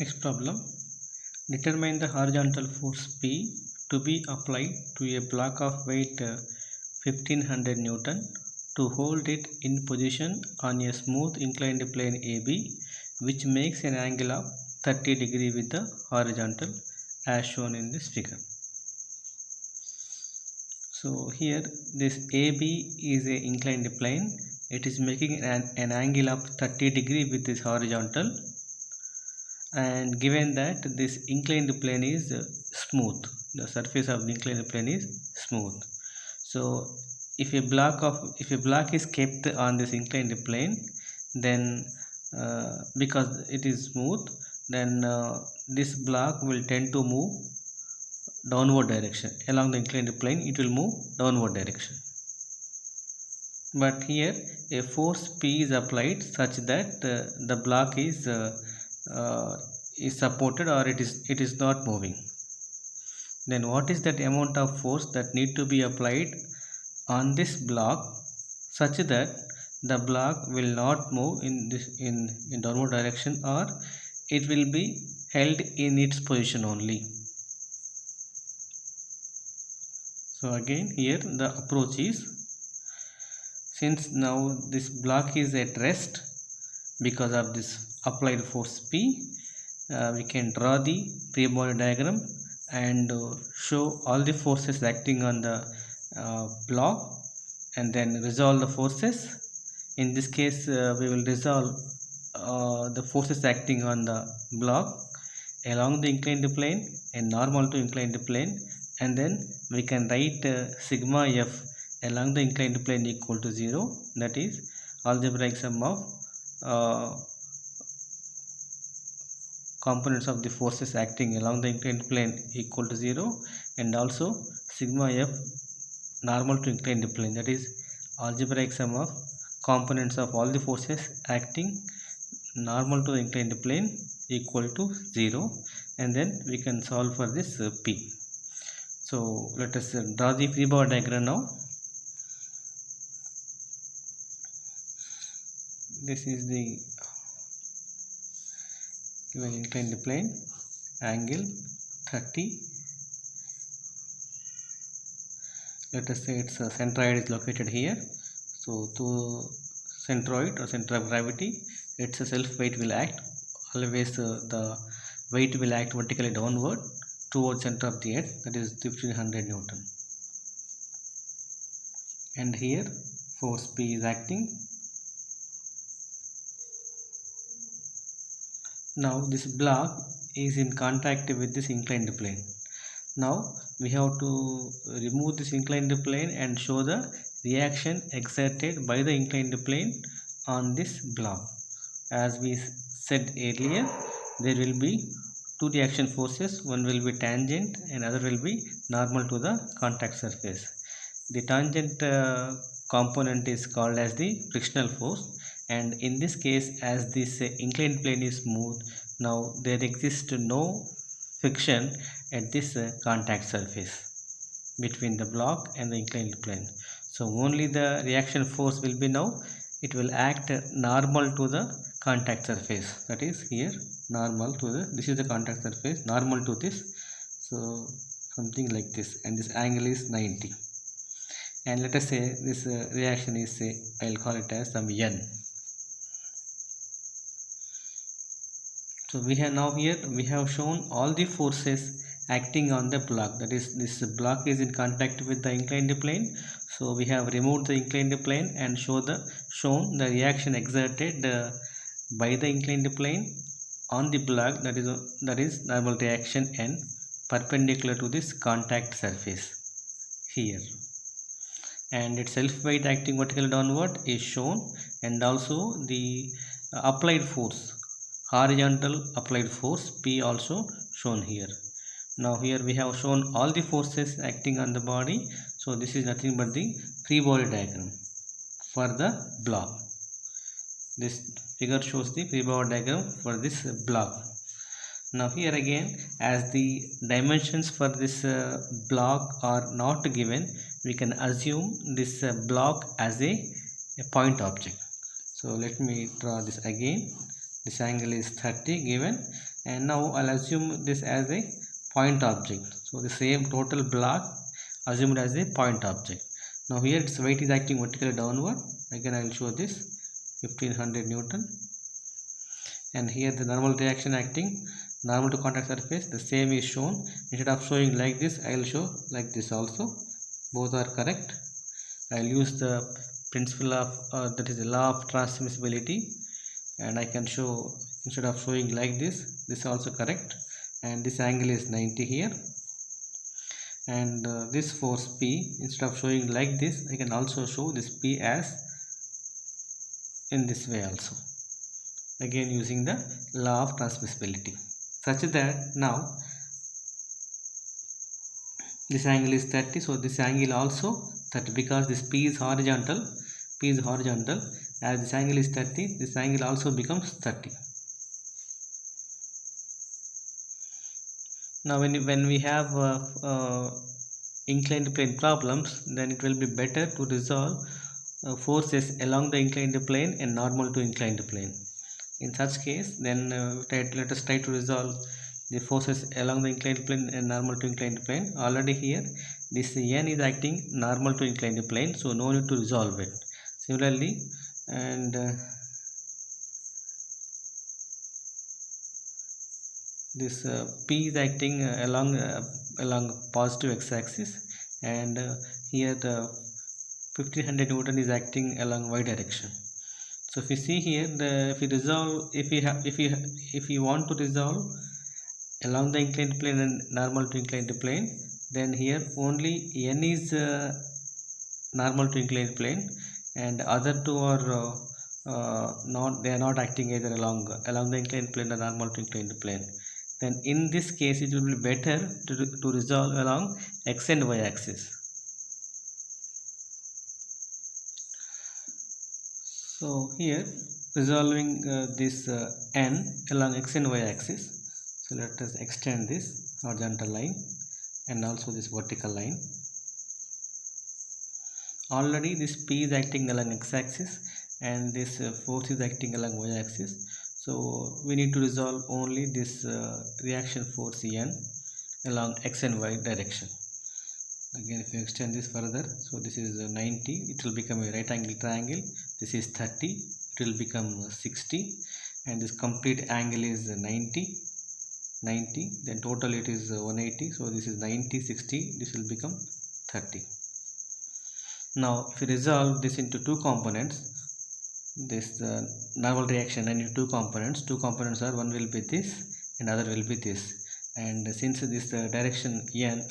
Next problem. Determine the horizontal force P to be applied to a block of weight 1500 Newton to hold it in position on a smooth inclined plane AB, which makes an angle of 30 degree with the horizontal as shown in this figure. So here this AB is a inclined plane. It is making an angle of 30 degree with this horizontal, and given that this inclined plane is smooth, the surface of the inclined plane is smooth. So if a block is kept on this inclined plane, then because it is smooth, then this block will tend to move downward direction. Along the inclined plane it will move downward direction, but here a force P is applied such that the block is supported, or it is not moving. Then what is that amount of force that need to be applied on this block such that the block will not move in downward direction, or it will be held in its position only? So again here the approach is, since now this block is at rest because of this applied force P, we can draw the free body diagram and show all the forces acting on the block, and then resolve the forces. In this case we will resolve the forces acting on the block along the inclined plane and normal to inclined plane, and then we can write sigma f along the inclined plane equal to 0, that is algebraic sum of components of the forces acting along the inclined plane equal to 0, and also sigma f normal to inclined plane, that is algebraic sum of components of all the forces acting normal to inclined plane equal to 0, and then we can solve for this P. So let us draw the free body diagram now. This is the given inclined plane, angle 30. Let us say its centroid is located here. So to centroid or center of gravity, its self weight will act always, the weight will act vertically downward towards center of the earth, that is 1500 Newton, and here force P is acting. Now this block is in contact with this inclined plane. Now we have to remove this inclined plane and show the reaction exerted by the inclined plane on this block. As we said earlier, there will be two reaction forces, one will be tangent and other will be normal to the contact surface. The tangent component is called as the frictional force, and in this case, as this inclined plane is smooth, now there exists no friction at this contact surface between the block and the inclined plane. So only the reaction force will be, now it will act normal to the contact surface, that is here normal to the, this is the contact surface, normal to this, so something like this, and this angle is 90, and let us say this reaction is, say I'll call it as some n. So we have now here we have shown all the forces acting on the block, that is this block is in contact with the inclined plane. So we have removed the inclined plane and shown the reaction exerted by the inclined plane on the block, that is normal reaction n perpendicular to this contact surface here, and its self weight acting vertically downward is shown, and also the applied force, horizontal applied force P also shown here. Now here we have shown all the forces acting on the body. So this is nothing but the free body diagram for the block. This figure shows the free body diagram for this block. Now here again, as the dimensions for this block are not given, we can assume this block as a point object. So let me draw this again. This angle is 30 given. and now I'll assume this as a point object. So the same total block assumed as a point object. Now here its weight is acting vertically downward. Again I will show this 1500 Newton, and here the normal reaction acting normal to contact surface, the same is shown. Instead of showing like this, I will show like this also. Both are correct. I will use the principle of that is the law of transmissibility, and I can show instead of showing like this also correct, and this angle is 90 here, and this force P, instead of showing like this, I can also show this P as in this way also, again using the law of transmissibility, such that now this angle is 30, so this angle also 30, because this P is horizontal. As this angle is 30, this angle also becomes 30. Now when we have inclined plane problems, then it will be better to resolve forces along the inclined plane and normal to inclined plane. In such case, then let us try to resolve the forces along the inclined plane and normal to inclined plane. Already here this N is acting normal to inclined plane, so no need to resolve it. Similarly, and this P is acting along positive x-axis, and here the 1500 Newton is acting along y direction. So if you see here, if we want to resolve along the inclined plane and normal to inclined plane, then here only N is normal to inclined plane, and other two are they are not acting either along the inclined plane or normal to inclined plane. Then in this case it will be better to resolve along x and y axis. So here resolving this N along x and y axis, so let us extend this horizontal line and also this vertical line. Already this P is acting along x-axis and this force is acting along y-axis, so we need to resolve only this reaction force N along x and y direction. Again, if you extend this further, so this is 90, it will become a right angle triangle. This is 30, it will become 60, and this complete angle is 90, then total it is 180, so this is 90, 60, this will become 30. Now if you resolve this into two components, this normal reaction and into two components are, one will be this and other will be this, and since this direction N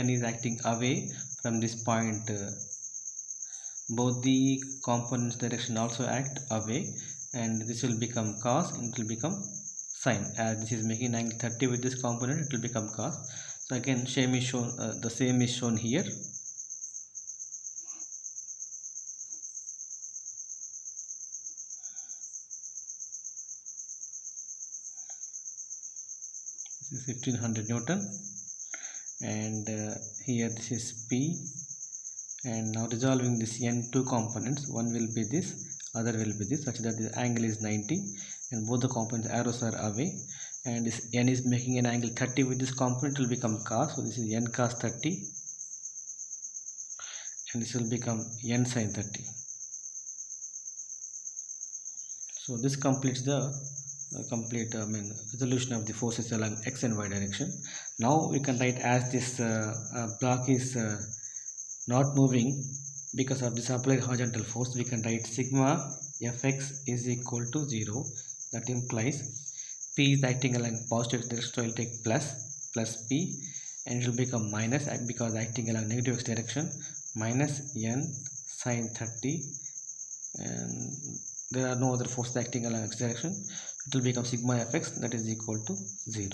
is acting away from this point, both the components direction also act away, and this will become cos and it will become sine. As this is making angle 30 with this component, it will become cos. So again same is shown, the same is shown here. This is 1500 Newton, and here this is P, and now resolving this N two components, one will be this, other will be this, such that the angle is 90 and both the components arrows are away, and this N is making an angle 30 with this component, will become cos, so this is N cos 30 and this will become N sin 30. So this completes the resolution of the forces along x and y direction. Now we can write, as this block is not moving because of this applied horizontal force, we can write sigma fx is equal to 0. That implies P is acting along positive direction, so I will take plus P, and it will become minus, because acting along negative x direction, minus N sin 30, and there are no other forces acting along x direction. It will become sigma fx, that is equal to 0.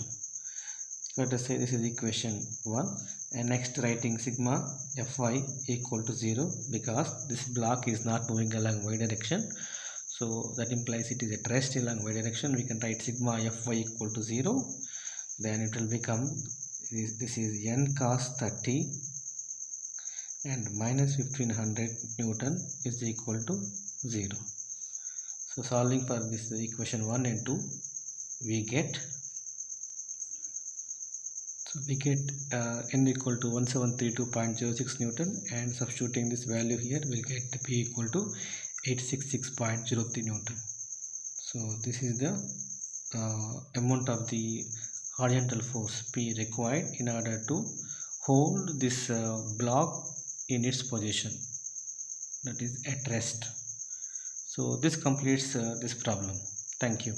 Let us say this is equation 1, and next writing sigma fy equal to 0, because this block is not moving along y direction, so that implies it is at rest along y direction. We can write sigma fy equal to 0, then it will become this is N cos 30 and minus 1500 Newton is equal to 0. So solving for this equation 1 and 2, we get So we get n equal to 1732.06 Newton, and substituting this value here we'll get P equal to 866.03 Newton. So this is the amount of the horizontal force P required in order to hold this block in its position, that is at rest. So this completes this problem. Thank you.